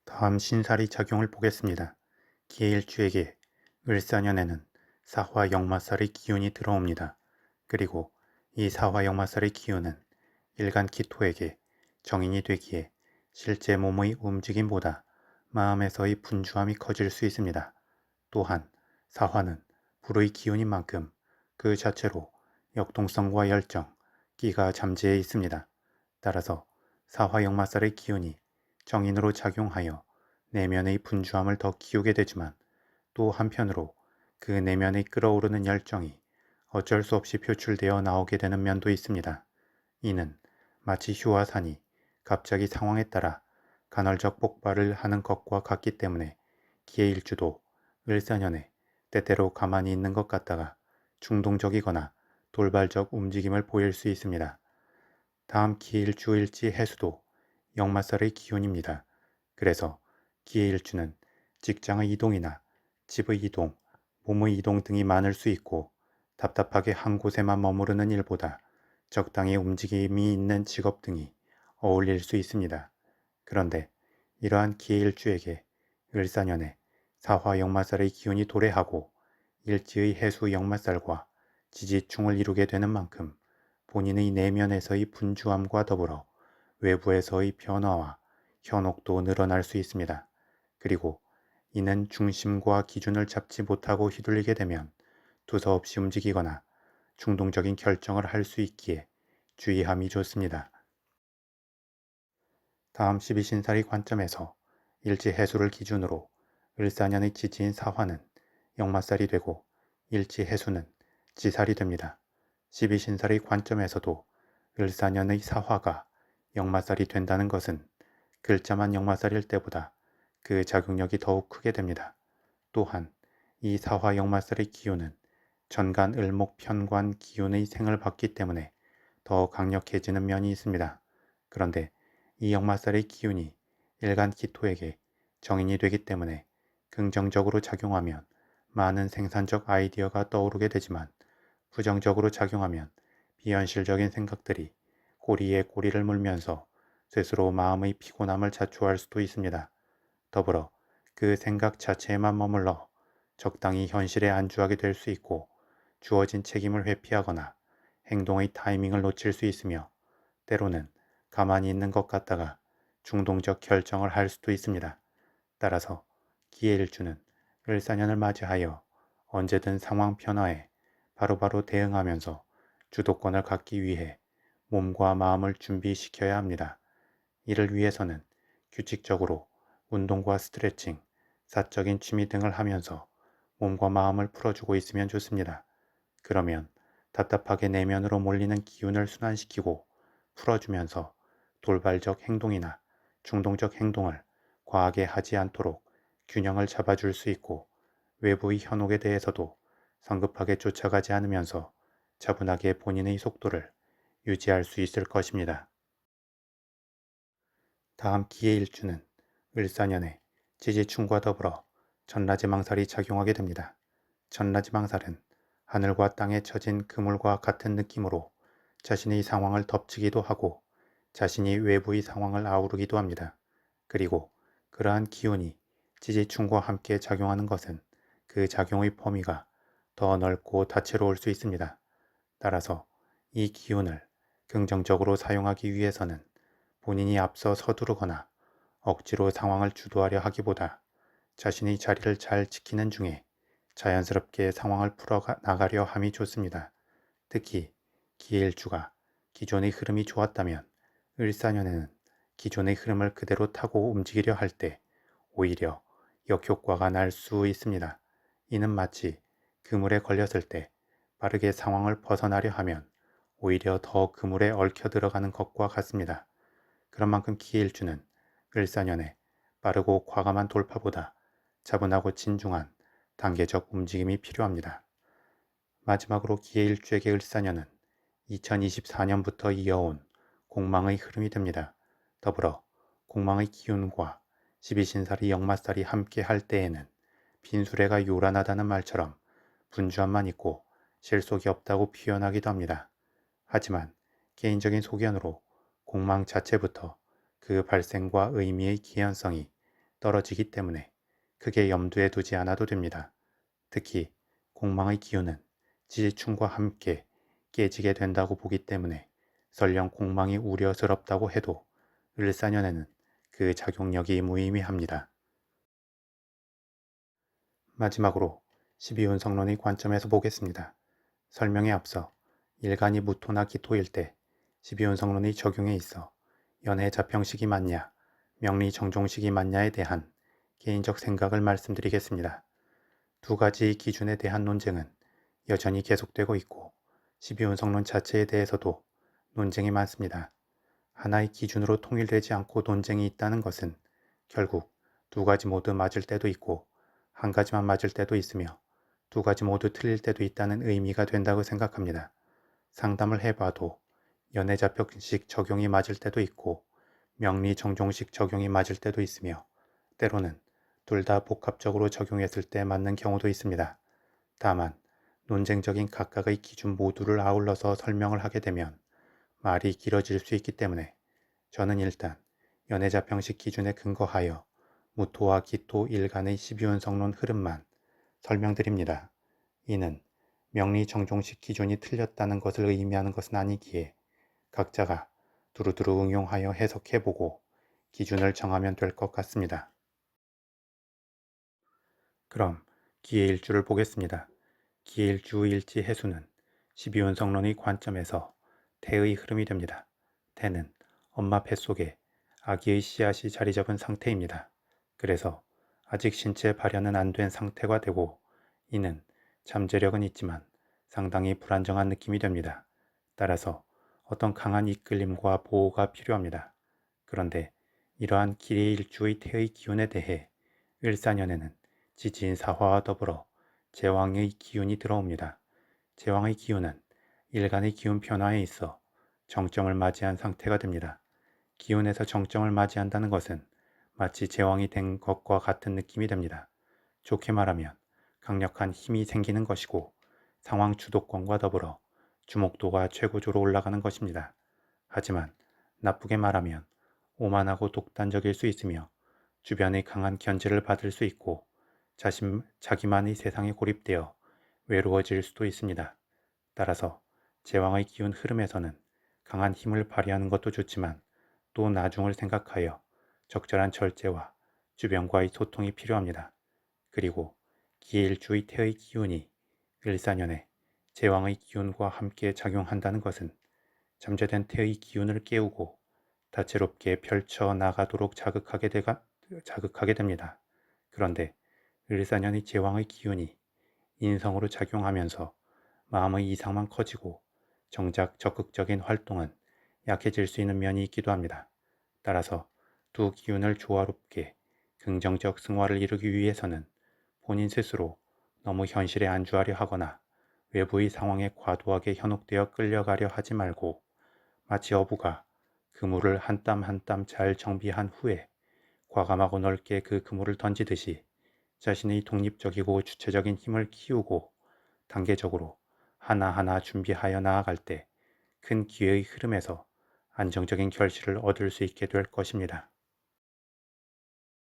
다음 신살이 작용을 보겠습니다. 기해일주에게 을사년에는 사화 역마살의 기운이 들어옵니다. 그리고 이 사화 역마살의 기운은 일간 기토에게 정인이 되기에 실제 몸의 움직임보다 마음에서의 분주함이 커질 수 있습니다. 또한 사화는 불의 기운인 만큼 그 자체로 역동성과 열정, 끼가 잠재해 있습니다. 따라서 사화 역마살의 기운이 정인으로 작용하여 내면의 분주함을 더 키우게 되지만 또 한편으로 그 내면의 끓어오르는 열정이 어쩔 수 없이 표출되어 나오게 되는 면도 있습니다. 이는 마치 휴와 산이 갑자기 상황에 따라 간헐적 폭발을 하는 것과 같기 때문에 기해일주도 을사년에 때때로 가만히 있는 것 같다가 충동적이거나 돌발적 움직임을 보일 수 있습니다. 다음 기해일주일지 해수도 역마살의 기운입니다. 그래서 기해일주는 직장의 이동이나 집의 이동, 몸의 이동 등이 많을 수 있고 답답하게 한 곳에만 머무르는 일보다 적당히 움직임이 있는 직업 등이 어울릴 수 있습니다. 그런데 이러한 기해일주에게 을사년에 사화 역마살의 기운이 도래하고 일지의 해수 역마살과 지지충을 이루게 되는 만큼 본인의 내면에서의 분주함과 더불어 외부에서의 변화와 현혹도 늘어날 수 있습니다. 그리고 이는 중심과 기준을 잡지 못하고 휘둘리게 되면 두서없이 움직이거나 충동적인 결정을 할 수 있기에 주의함이 좋습니다. 다음 12신살이 관점에서 일지해수를 기준으로 을사년의 지지인 사화는 역마살이 되고 일지해수는 지살이 됩니다. 12신살의 관점에서도 을사년의 사화가 역마살이 된다는 것은 글자만 역마살일 때보다 그 작용력이 더욱 크게 됩니다. 또한 이 사화 역마살의 기운은 전간 을목 편관 기운의 생을 받기 때문에 더 강력해지는 면이 있습니다. 그런데 이 역마살의 기운이 일간 기토에게 정인이 되기 때문에 긍정적으로 작용하면 많은 생산적 아이디어가 떠오르게 되지만 부정적으로 작용하면 비현실적인 생각들이 꼬리에 꼬리를 물면서 스스로 마음의 피곤함을 자초할 수도 있습니다. 더불어 그 생각 자체에만 머물러 적당히 현실에 안주하게 될 수 있고 주어진 책임을 회피하거나 행동의 타이밍을 놓칠 수 있으며 때로는 가만히 있는 것 같다가 충동적 결정을 할 수도 있습니다. 따라서 기해일주는 을사년을 맞이하여 언제든 상황 변화에 바로바로 대응하면서 주도권을 갖기 위해 몸과 마음을 준비시켜야 합니다. 이를 위해서는 규칙적으로 운동과 스트레칭, 사적인 취미 등을 하면서 몸과 마음을 풀어주고 있으면 좋습니다. 그러면 답답하게 내면으로 몰리는 기운을 순환시키고 풀어주면서 돌발적 행동이나 충동적 행동을 과하게 하지 않도록 균형을 잡아줄 수 있고 외부의 현혹에 대해서도 성급하게 쫓아가지 않으면서 차분하게 본인의 속도를 유지할 수 있을 것입니다. 다음 기해일주는 을사년에 지지충과 더불어 전라지망살이 작용하게 됩니다. 전라지망살은 하늘과 땅에 처진 그물과 같은 느낌으로 자신의 상황을 덮치기도 하고 자신이 외부의 상황을 아우르기도 합니다. 그리고 그러한 기운이 지지충과 함께 작용하는 것은 그 작용의 범위가 더 넓고 다채로울 수 있습니다. 따라서 이 기운을 긍정적으로 사용하기 위해서는 본인이 앞서 서두르거나 억지로 상황을 주도하려 하기보다 자신의 자리를 잘 지키는 중에 자연스럽게 상황을 풀어 나가려 함이 좋습니다. 특히 기해일주가 기존의 흐름이 좋았다면 을사년에는 기존의 흐름을 그대로 타고 움직이려 할 때 오히려 역효과가 날 수 있습니다. 이는 마치 그물에 걸렸을 때 빠르게 상황을 벗어나려 하면 오히려 더 그물에 얽혀 들어가는 것과 같습니다. 그런 만큼 기해일주는 을사년에 빠르고 과감한 돌파보다 차분하고 진중한 단계적 움직임이 필요합니다. 마지막으로 기해일주에게 을사년은 2024년부터 이어온 공망의 흐름이 됩니다. 더불어 공망의 기운과 12신살이 역마살이 함께 할 때에는 빈수레가 요란하다는 말처럼 분주함만 있고 실속이 없다고 표현하기도 합니다. 하지만 개인적인 소견으로 공망 자체부터 그 발생과 의미의 기현성이 떨어지기 때문에 크게 염두에 두지 않아도 됩니다. 특히 공망의 기운은 지지충과 함께 깨지게 된다고 보기 때문에 설령 공망이 우려스럽다고 해도 을사년에는 그 작용력이 무의미합니다. 마지막으로 12운성론의 관점에서 보겠습니다. 설명에 앞서 일간이 무토나 기토일 때 12운성론의 적용에 있어 연해 자평식이 맞냐, 명리 정종식이 맞냐에 대한 개인적 생각을 말씀드리겠습니다. 두 가지 기준에 대한 논쟁은 여전히 계속되고 있고 12운성론 자체에 대해서도 논쟁이 많습니다. 하나의 기준으로 통일되지 않고 논쟁이 있다는 것은 결국 두 가지 모두 맞을 때도 있고 한 가지만 맞을 때도 있으며 두 가지 모두 틀릴 때도 있다는 의미가 된다고 생각합니다. 상담을 해봐도 연애자평식 적용이 맞을 때도 있고 명리정종식 적용이 맞을 때도 있으며 때로는 둘 다 복합적으로 적용했을 때 맞는 경우도 있습니다. 다만 논쟁적인 각각의 기준 모두를 아울러서 설명을 하게 되면 말이 길어질 수 있기 때문에 저는 일단 연애자평식 기준에 근거하여 무토와 기토 일간의 12운성론 흐름만 설명드립니다. 이는 명리정종식 기준이 틀렸다는 것을 의미하는 것은 아니기에 각자가 두루두루 응용하여 해석해보고 기준을 정하면 될 것 같습니다. 그럼 기해일주를 보겠습니다. 기해일주 일지 해수는 12운성론의 관점에서 태의 흐름이 됩니다. 태는 엄마 뱃속에 아기의 씨앗이 자리 잡은 상태입니다. 그래서 아직 신체 발현은 안 된 상태가 되고 이는 잠재력은 있지만 상당히 불안정한 느낌이 됩니다. 따라서 어떤 강한 이끌림과 보호가 필요합니다. 그런데 이러한 기해일주의 태의 기운에 대해 을사년에는 지지인 사화와 더불어 제왕의 기운이 들어옵니다. 제왕의 기운은 일간의 기운 변화에 있어 정점을 맞이한 상태가 됩니다. 기운에서 정점을 맞이한다는 것은 마치 제왕이 된 것과 같은 느낌이 됩니다. 좋게 말하면 강력한 힘이 생기는 것이고 상황 주도권과 더불어 주목도가 최고조로 올라가는 것입니다. 하지만 나쁘게 말하면 오만하고 독단적일 수 있으며 주변의 강한 견제를 받을 수 있고 자기만의 세상에 고립되어 외로워질 수도 있습니다. 따라서 제왕의 기운 흐름에서는 강한 힘을 발휘하는 것도 좋지만 또 나중을 생각하여 적절한 절제와 주변과의 소통이 필요합니다. 그리고 기해일주의 태의 기운이 을사년에 제왕의 기운과 함께 작용한다는 것은 잠재된 태의 기운을 깨우고 다채롭게 펼쳐 나가도록 자극하게 됩니다. 그런데 을사년의 제왕의 기운이 인성으로 작용하면서 마음의 이상만 커지고 정작 적극적인 활동은 약해질 수 있는 면이 있기도 합니다. 따라서 두 기운을 조화롭게 긍정적 승화를 이루기 위해서는 본인 스스로 너무 현실에 안주하려 하거나 외부의 상황에 과도하게 현혹되어 끌려가려 하지 말고 마치 어부가 그물을 한 땀 한 땀 잘 정비한 후에 과감하고 넓게 그 그물을 던지듯이 자신의 독립적이고 주체적인 힘을 키우고 단계적으로 하나하나 준비하여 나아갈 때 큰 기회의 흐름에서 안정적인 결실을 얻을 수 있게 될 것입니다.